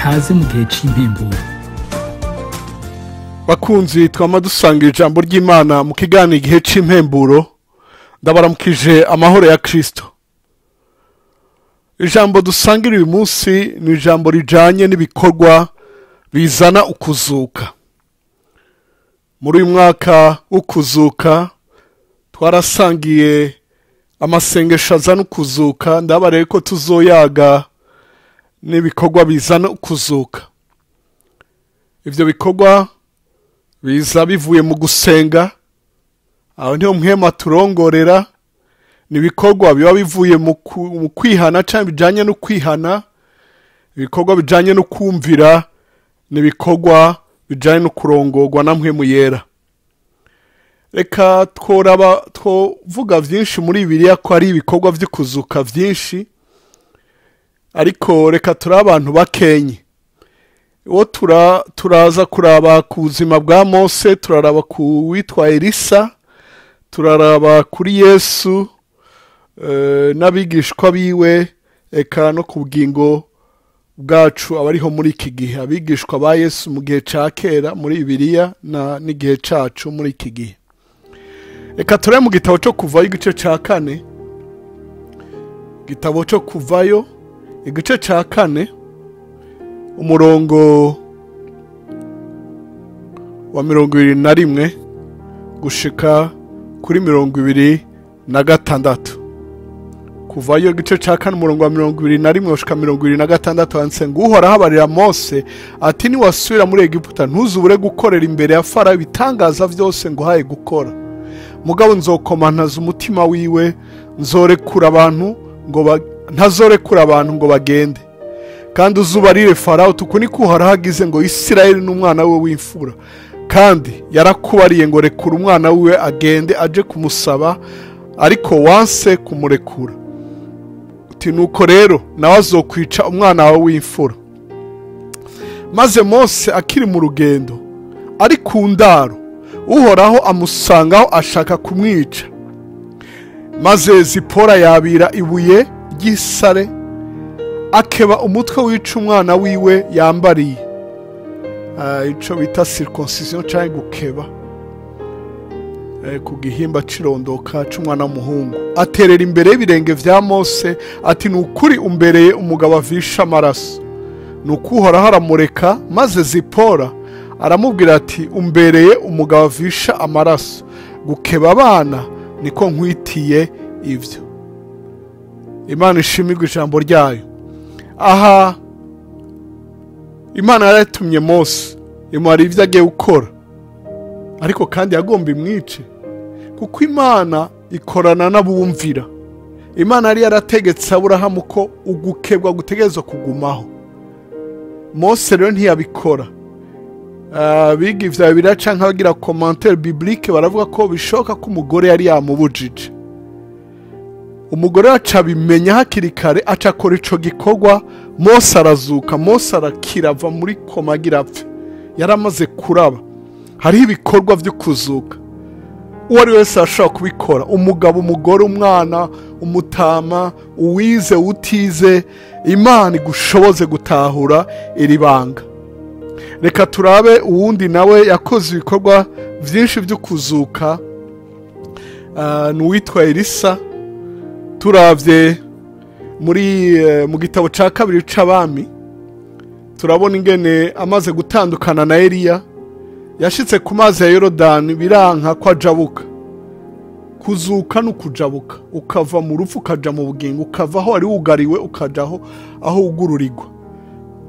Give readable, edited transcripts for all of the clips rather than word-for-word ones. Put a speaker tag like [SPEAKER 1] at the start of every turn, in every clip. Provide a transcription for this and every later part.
[SPEAKER 1] kaze mu gihe cy'impemburo.
[SPEAKER 2] Bakunzi twama dusangira ijambo ry'Imana mu kiganiro igihe cy'impemburo, ndabaramukije amahoro ya Kristo. Ijambo dusangira uyu munsi ni ijambo rijanye n'ibikorwa bizana ukuzuka. Muri uyu mwaka w'ukuzuka twarasangiye amasengesho azana ukuzuka, ndabareye ko tuzoyaga n'ibikorwa bizana ukuzuka. Ivyo bikorwa biza bivuye mu gusenga, aho niho mpema turongorera. Ni ibikorwa biba bivuye mu kwihana cyangwa bijanye no kwihana, ibikorwa bijanye no kumvira, ni ibikorwa bijanye no kurongorwa na mpemu yera. Reka twovuga vyinshi muri Bibiliya ko ari ibikorwa vy'ikuzuka vyinshi, ariko reka turi abantu bakenye. Uwo turaza kuraba ku buzima bwa Mose, turaraba ku witwa Elisa, turaraba kuri Yesu n'abigishwa biwe, eka no ku bugingo bwacu abariho muri iki gihe, abigishwa ba Yesu mu gihe ca kera muri Bibiliya n'igihe cacu muri iki gihe. Reka turebe mu gitabo cyo Kuvayo igice ca 4, igitabo cyo Kuvayo igice ca 4 umurongo wa 21 gushika kuri 26. Kuvayo igice ca 4 umurongo wa 21 gushika 26 handitse ngo Uhoraho abarira Mose ati niwasubira muri Egiputa ntuzubure gukorera imbere ya Farawo ibitangaza vyose ngo haye gukora. Mugabo nzokomantaza umutima wiwe, ntazorekura abantu ngo bagende. Kandi uzubarire Farawo tuku niko Uhoraho agize ngo Isirayeli n'umwana we w'imfura. Kandi yarakubariye ngo rekura umwana wiwe agende aje kumusaba, ariko wanse kumurekura. Uti nuko rero nawe azokwica umwana wawe w'imfura. Maze Mose akiri mu rugendo ari ku ndaro, Uhoraho amusangaho ashaka kumwica. Maze Zipora yabira ibuye ry'isare, akeba umutwe wica umwana wiwe yambariye. Ico bita circoncision cyangwa gukeba ku gihimba cirondoka c'umwana w'umuhungu. Aterera imbere y'ibirenge vya Mose ati nukuri umbereye umugabo avisha amaraso. Nuko Uhoraho aramureka, maze Zipora aramubwira ati umbereye umugabo avisha amaraso, gukeba abana niko nkwitiye ivyo. Imana ishimirwe ijambo ryayo. Aha Imana yaratumye Mose imuhari ivyo agiye gukora, ariko kandi yagomba imwice, kuko Imana ikorana n'abumvira. Imana yari yarategetse Aburahamu ko ugukebwa gutegerezwa kugumaho. Mose rero ntiyabikora. Biga ivya Bibiliya canke abagira commentaire biblique baravuga ko bishoka ko umugore yari yamubujije. Umugore aca bimenya hakiri kare, aca akora ico gikorwa. Mose arazuka, Mose arakira, ava muri koma agira apfe, yaramaze kuraba. Hariho ibikorwa vyo kuzuka uwo ari wese ashobora kubikora: umugabo, umugore, umwana, umutama, uwize, utize. Imana igushoboze gutahura iri banga. Reka turabe uwundi nawe yakoze ibikorwa vyinshi vyo kuzuka, n'uwitwa Elisa. Turavye mu gitabo ca 2 c'Abami, turabona ingene amaze gutandukana na Eliya yashitse ku mazi ya Yorodani, biranka ko ajabuka. Kuzuka n'ukujabuka, ukava mu rupfu ukaja mu bugingo, ukava aho wari wugariwe ukajaho aho ugururirwa.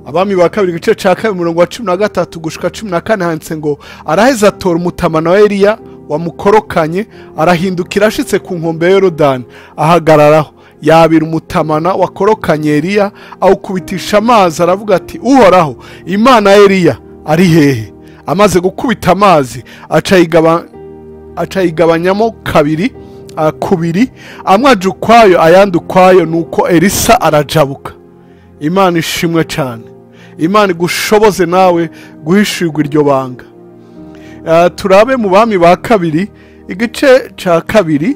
[SPEAKER 2] Abami ba 2 igice ca 2 umurongo wa 13 gushika 14 handitse ngo araheza atora umutamana wa Eliya wamukorokanye, arahindukira ashitse ku nkombe ya Yorodani ahagararaho, yabira umutamana wakorokanye Eliya, awukubitisha amazi, aravuga ati Uhoraho Imana ya Eliya ari hehe? Amaze gukubita amazi acayigabanyamo kubiri, amwe aja ukwayo ayandi ukwayo, nuko Elisa arajabuka. Imana ishimwe cyane. Imana igushoboze nawe guhishurwa iryo banga. Turabe mu Bami ba 2 igice ca 2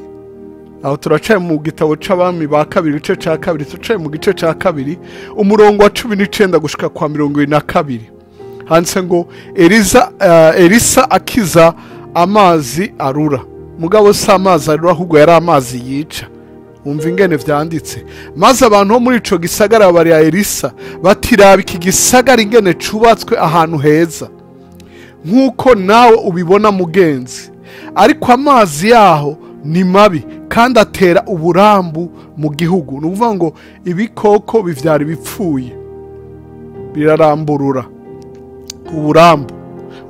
[SPEAKER 2] aho turacaye mu gitabo c'abami ba kabiri igice ca kabiri, turacaye mu gice ca kabiri umurongo wa 19 gushika kwa 22. handitse ngo Elisa akiza amazi arura. Mugabo si amazi arura ahubwo yari amazi yica. Umva ingene vyanditse. Maze abantu bo muri ico gisagara bari ya Elisa batiraba iki gisagara ingene cubatswe ahantu heza, nk'uko nawe ubibona mugenzi, ariko amazi yaho ni mabi kandi atera uburambu mu gihugu. Nuvuga ngo ibikoko bivyara bipfuye biraramburura uburambu.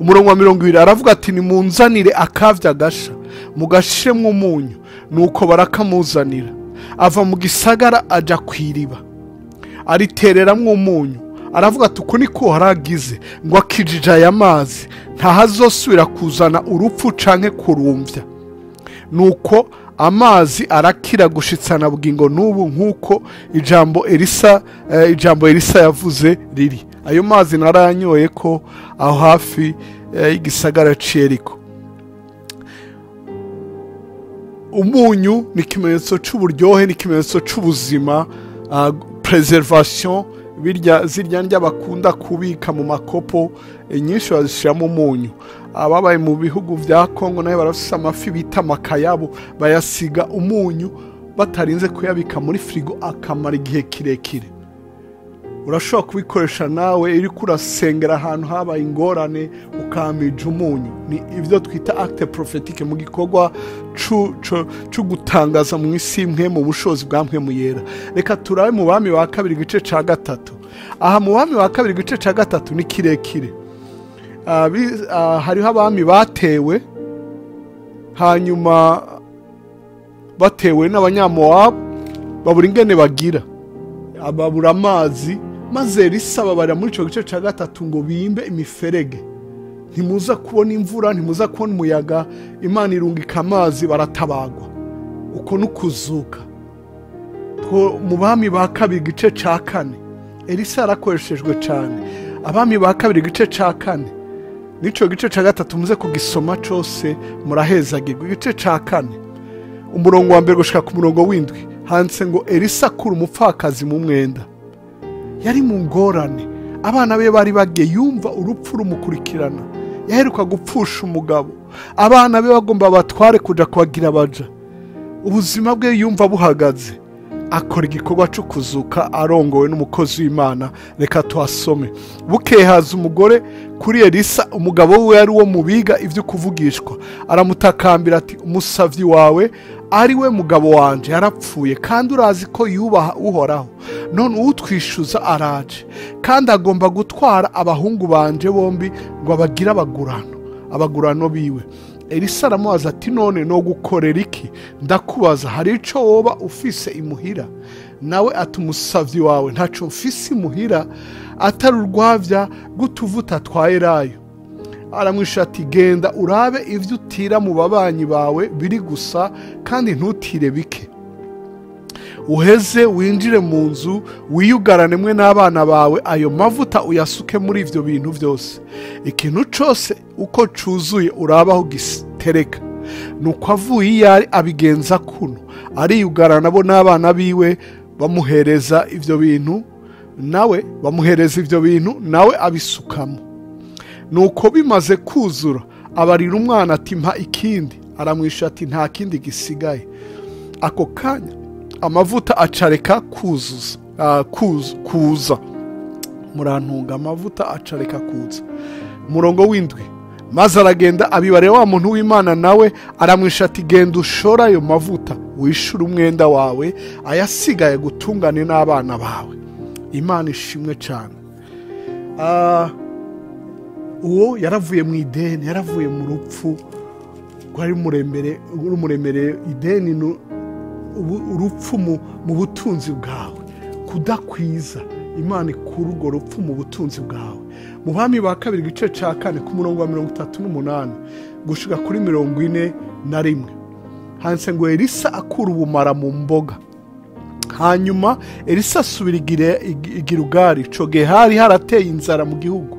[SPEAKER 2] Umurongo wa 20 aravuga ati nimunzanire akavya gasha mugashiremwo umunyu. Nuko barakamuzanira, ava mu gisagara aja kwiriba aritereramwo umunyu. Aravuga ati uko niko haragize ngo akijija aya mazi ntahazosubira kuzana urupfu canke kurumvya. Nuko amazi arakira gushitsana bugingo n'ubu, nk'uko ijambo Elisa yavuze riri. Ayo mazi narayanyoye ko aho hafi y'igisagara c'Yeriko. Umunyu ni ikimenyetso c'uburyohe, ni ikimenyetso c'ubuzima, preservation. Zirya ndya bakunda kubika mu makopo nyinshi bazishiramo umunyu. Ababaye mu bihugu vya Kongo nayo barafise amafi bita makayabo, bayasiga umunyu batarinze kuyabika muri frigo akamara igihe kirekire. Urashobora kubikoresha nawe iri kurasengera ahantu habaye ingorane ukamija umunyu. Ni ivyo twita acte prophétique mu gikorwa cyo gutangaza mu isi imwe mu bushobozi bwa mpwemu yera. Reka turabe mu bami ba kabiri igice ca gatatu. Aha mu bami ba kabiri igice ca gatatu ni kirekire. Hariho abami batewe, hanyuma batewe n'abanyamowabu babura ingene bagira, ababura amazi. Maze Elisa babara muri ico gice ca gatatu ngo bimbe imiferege. Ntimuza kubona imvura, ntimuza kubona umuyaga, Imana irungika amazi, baratabagwa. Uko nukuzuka. Mu bami ba kabiri igice ca kane Elisa yarakoreshejwe cane. Abami ba kabiri igice ca kane nico gice ca gatatu muze kugisoma cose murahezagirwa. Igice ca kane umurongo wa mbere gushika ku murongo w'indwi handitse ngo Elisa akura umupfakazi mu mwenda. Yari mu ngorane, abana be bari bagiye, yumva urupfu rumukurikirana. Yaheruka gupfusha umugabo, abana be bagomba batware kuja kubagira baja. Ubuzima bwe yumva buhagaze. Akora igikorwa cyo kuzuka arongowe n'umukozi w'Imana. Reka tuhasome. Bukeye haza umugore kuri Elisa, umugabo we yari uwo mubiga ivyo kuvugishwa. Aramutakambira ati umusavyi wawe ari we mugabo wanje yarapfuye, kandi urazi ko yubaha Uhoraho. None utwishuza araje, kandi agomba gutwara abahungu banje bombi ngo abagira abagurano biwe. Elisa aramubaza ati none no gukorera iki? Ndakubaza, hari ico woba ufise imuhira? Nawe ati umusavyi wawe ntaco mfise imuhira atari urwavya gutuvuta twa Elayo. Aramwisha ati genda urabe ivyo utira mu babanyi bawe biri gusa, kandi ntutire bike. Uheze winjire mu nzu wiyugarane mwe n'abana bawe, ayo mavuta uyasuke muri ivyo bintu vyose. Ikintu cose uko cuzuye urabaho gitereka. Nuko avuye yari abigenza kuno, ariyugarana nabo n'abana biwe, bamuhereza ivyo bintu nawe abisukamo. Nuko bimaze kuzura abarira umwana ati mpa ikindi. Aramwisha ati nta kindi gisigaye. Ako kanya amavuta acareka kuza. Murantunga, amavuta acareka kuza. Murongo w'indwi. Maze aragenda abibarira wa muntu w'Imana, nawe aramwisha ati genda ushora ayo mavuta wishura umwenda wawe, ayasigaye gutungane n'abana bawe. Imana ishimwe cyane. Uwo yaravuye mu ideni, yaravuye mu rupfu rwari muremere. Ideni urupfu mu butunzi bwawe, kudakwiza. Imana ikura urwo rupfu mu butunzi bwawe. Mu bami ba kabiri igice ca kane ku murongo wa 38 gushika kuri 41 handitse ngo Elisa akura ubumara mu mboga. Hanyuma Elisa asubira i Gilgali. Ico gihe hari harateye inzara mu gihugu.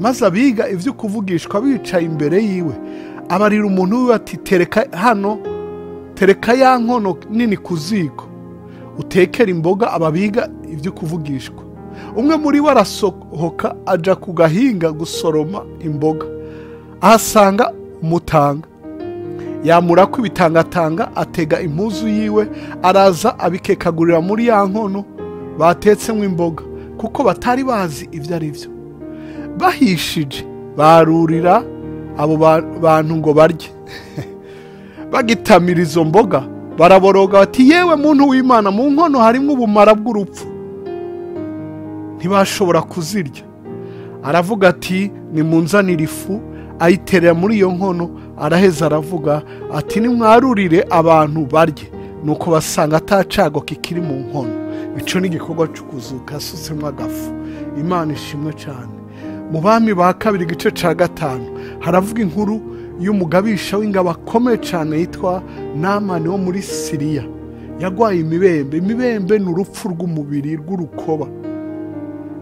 [SPEAKER 2] Maze abiga ivyo kuvugishwa bicaye imbere yiwe, abarira umuntu we ati tereka hano tereka ya nkono nini ku ziko utekera imboga ababiga ibyo kuvugishwa. Umwe muri bo arasohoka aja ku gahinga gusoroma imboga, ahasanga umutanga. Yamura ko ibitangatanga, atega impuzu yiwe, araza abikekagurira muri ya nkono batetsemo imboga, kuko batari bazi ibyo ari byo. Bahishije barurira abo bantu ngo barye. Bagitamira izo mboga baraboroga bati, yewe muntu w'Imana, mu nkono harimo ubumara bw'urupfu. Ntibashobora kuzirya. Aravuga ati, nimunzanire ifu, ayiterera muri iyo nkono. Araheza aravuga ati, nimwarurire abantu barye. Nuko basanga atacago kikiri mu nkono. Ico ni igikorwa cyo kuzuka asutsemo agafu. Imana ishimwe cyane. Mu Bami ba kabiri igice ca 5 haravuga inkuru y'umugabisha w'ingabo akomeye cyane yitwa Namani wo muri Siriya. Yagwaye imibembe. Imibembe ni urupfu rw'umubiri rw'urukoba.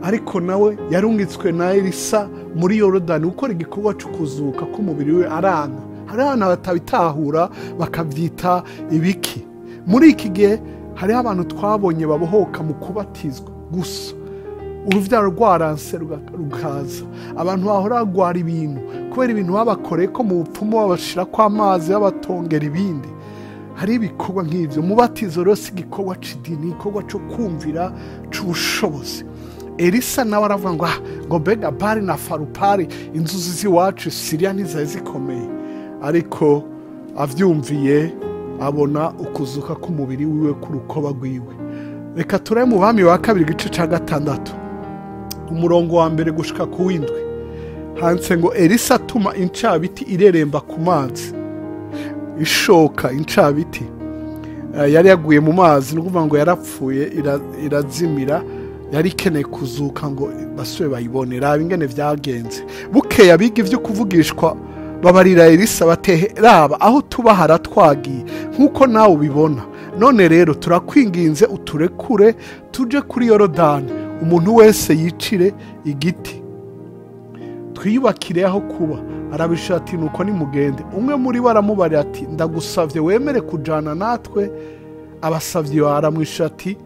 [SPEAKER 2] Ariko nawe yarungitswe na Elisa muri Yorodani gukora igikorwa cyo kuzuka k'umubiri we. Arana hari abana batabitahura bakabyita ibiki. Muri iki gihe hariho abantu twabonye babohoka mu kubatizwa gusa, uruvyaro rwaranse rukaza. Abantu bahora bagwara ibintu kubera ibintu babakoreye ko mu bupfumu babashira kwa amazi babatongera ibindi. Hari ibikorwa nk'ivyo. Mubatizo rero si igikorwa c'idini, igikorwa cyo kumvira c'ubushobozi. Elisa nawe aravuga ngo mbega Bari na Farupari inzuzi z'iwacu Siriya ntizari zikomeye. Ariko avyumviye abona ukuzuka k'umubiri wiwe k'urukoba rwiwe. Reka turabe mu Bami wa kabiri igice ca 6 umurongo wa mbere gushika ku w'indwi. Handitse ngo Elisa atuma incabiti ireremba ku mazi. Ishoka incabiti yari yaguye mu mazi, nukuvuga ngo yarapfuye irazimira. Yari ikeneye kuzuka ngo basube bayibonera ingene vyagenze. Bukeye abiga ivyo kuvugishwa babarira Elisa batehe, raba aho tuba haratwagiye nkuko nawe ubibona. None rero turakwinginze uturekure tuje kuri Yorodani, umuntu wese yicire igiti twiyubakire aho kuba. Arabisha ati, nuko nimugende. Umwe muri bo aramubarira ati, ndagusavye wemere kujana natwe. Abasavye aramwisha ati,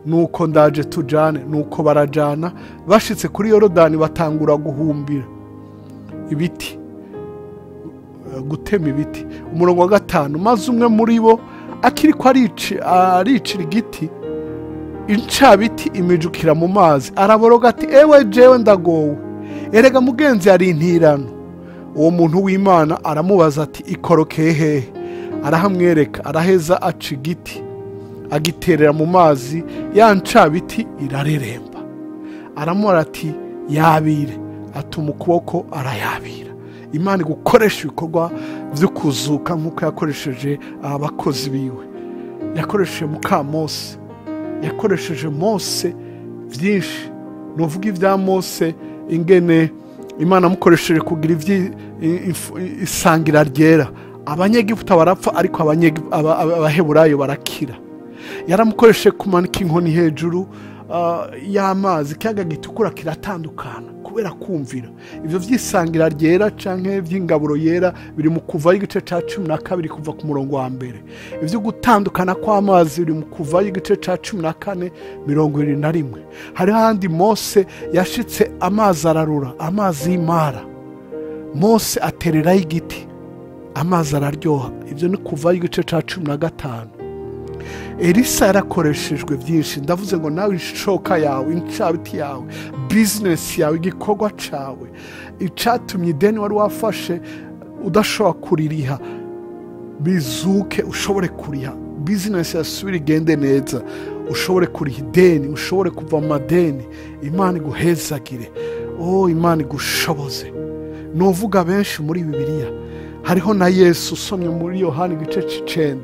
[SPEAKER 2] nuko ndaje tujane. Nuko barajana. Bashitse kuri Yorodani batangura guhumbira ibiti, gutema ibiti. Umurongo wa 5, maze umwe muri bo akiri ko aricira igiti, incabiti imijukira mu mazi. Araboroga ati, ewe jewe ndagowe, erega mugenzi ari intirano. Uwo muntu w'Imana aramubaza ati, ikorokeye hehe? Arahamwereka. Araheza aca igiti agiterera mu mazi, ya ncabiti irareremba. Aramubwira ati, yabire. Atuma ukuboko arayabira. Imana gukoresha ibikorwa byo kuzuka nk'uko yakoresheje abakozi biwe. Yakoresheje muka Mose, yakoresheje Mose byinshi. Nuvuga ibya Mose ingene Imana mukoresheje kugira isangira ryera. Abanyegiputa barapfa, ariko abaheburayo barakira. Yaramukoresheje kumanika inkoni hejuru y'amazi, kiyaga gitukura kiratandukana kubera kumvira. Ivyo vyisangira ryera canke vy'ingaburo yera biri mu Kuva igice ca 12 kuva ku murongo wa mbere. Ivyo gutandukana kw'amazi biri mu Kuva igice ca 14 21. Hari handi Mose yashitse amazi ararura, amazi y'Imara. Mose aterera igiti, amazi araryoha. Ivyo ni Kuva igice ca 15. Elisa yarakoreshejwe byinshi. Ndavuze ngo nawe ishoka yawe, incabiti yawe, business yawe, igikorwa cawe, icatumye ideni wari wafashe udashobora kuririha bizuke, ushobore kuriha. Business yasubira igende neza, ushobore kuriha ideni, ushobore kuva mu madeni. Imana iguhezagire. Imana igushoboze. Novuga benshi muri Bibiliya. Hariho na Yesu usomye muri Yohana igice c'9,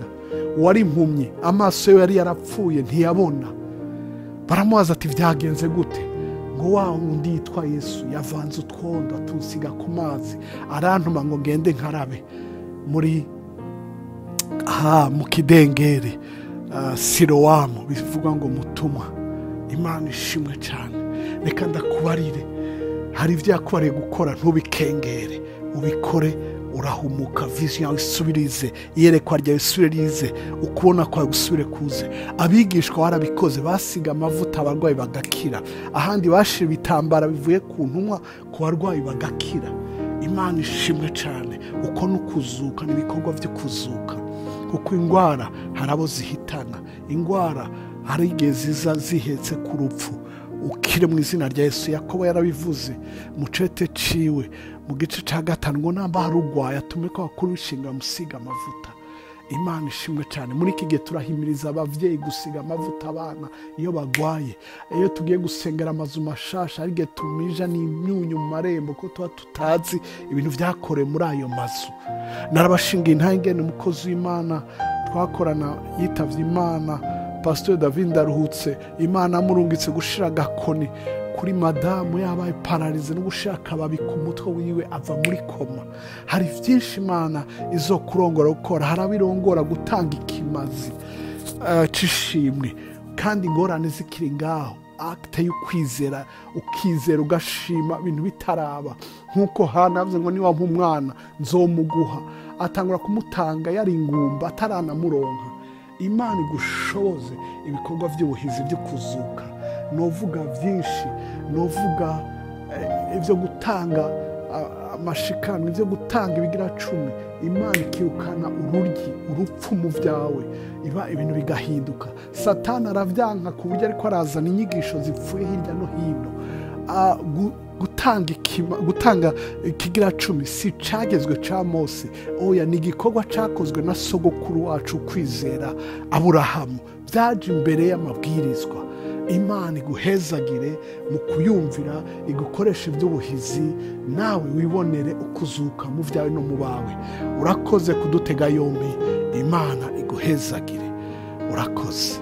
[SPEAKER 2] wari impumyi, amaso ye yari yarapfuye ntiyabona. Baramubaza ati, vyagenze gute? Ngo wa wundi yitwa Yesu yavanze utwondo atusiga ku mazi, arantuma ngo ngende nkarabe muri mu kidengeri Silowamu, bivuga ngo mutumwa. Imana ishimwe cyane. Reka ndakubarire, hari ivyo yakubariye gukora ntubikengere, ubikore urahumuka, vision yawe isubirize, iyerekwa ryawe isubirize, ukubona kwawe gusubire kuze. Abigishwa barabikoze, basiga amavuta abarwayi bagakira, ahandi bashira ibitambara bivuye ku ntumwa ku barwayi bagakira. Imana ishimwe cyane. Uko nukuzuka n'ibikorwa byo kuzuka, kuko indwara hari abo zihitana, indwara hari igihe ziza zihetse ku rupfu. Ukire mu izina rya Yesu. Yakobo yarabivuze mu cete ciwe mu gice cya 5 ngo namba hari urwaye atume ko bakuru bishinga musiga amavuta. Imana ishimwe cyane. Muri iki gihe turahimiriza abavyeyi gusiga amavuta abana iyo bagwaye, iyo tugiye gusengera amazu mashasha, ari gihe tumija n'imyunyu mu marembo ko tuba tutazi ibintu byakore muri ayo mazu. Narabashingiye intangene umukozi w'Imana twakorana yitavye Imana, Pastor David Ndaruhutse, Imana amurungitse gushira agakoni kuri madamu yabaye paralize no gushira akababi ku mutwe wiwe ava muri koma. Hari byinshi Imana izo kurongora gukora, harabirongora gutanga ikimazi cishimwe, kandi ingorane zikiri ngaho. Akte y'ukwizera, ukizera ugashima ibintu bitaraba, nkuko Hana yavuze ngo niwa umwana nzomuguha, atangura kumutanga yari ingumba ataranamuronka. Imana igushoboze ibikorwa by'ubuhizi byo kuzuka. Novuga byinshi, novuga ibyo gutanga amashikano, ibyo gutanga ibigira 10. Imana ikirukana urupfu mu byawe, iba ibintu bigahinduka. Satani aravyanka ku buryo ariko arazana inyigisho zipfuye hirya no hino. Gutanga ikigira 10 si cagezwe ca Mose, oya ni igikorwa cakozwe na sogokuru wacu kwizera Aburahamu, byaje imbere y'amabwirizwa. Imana iguhezagire mu kuyumvira, igukoresha iby'ubuhizi, nawe wibonere ukuzuka mu byawe no mu bawe. Urakoze kudutega yombi. Imana iguhezagire. Urakoze.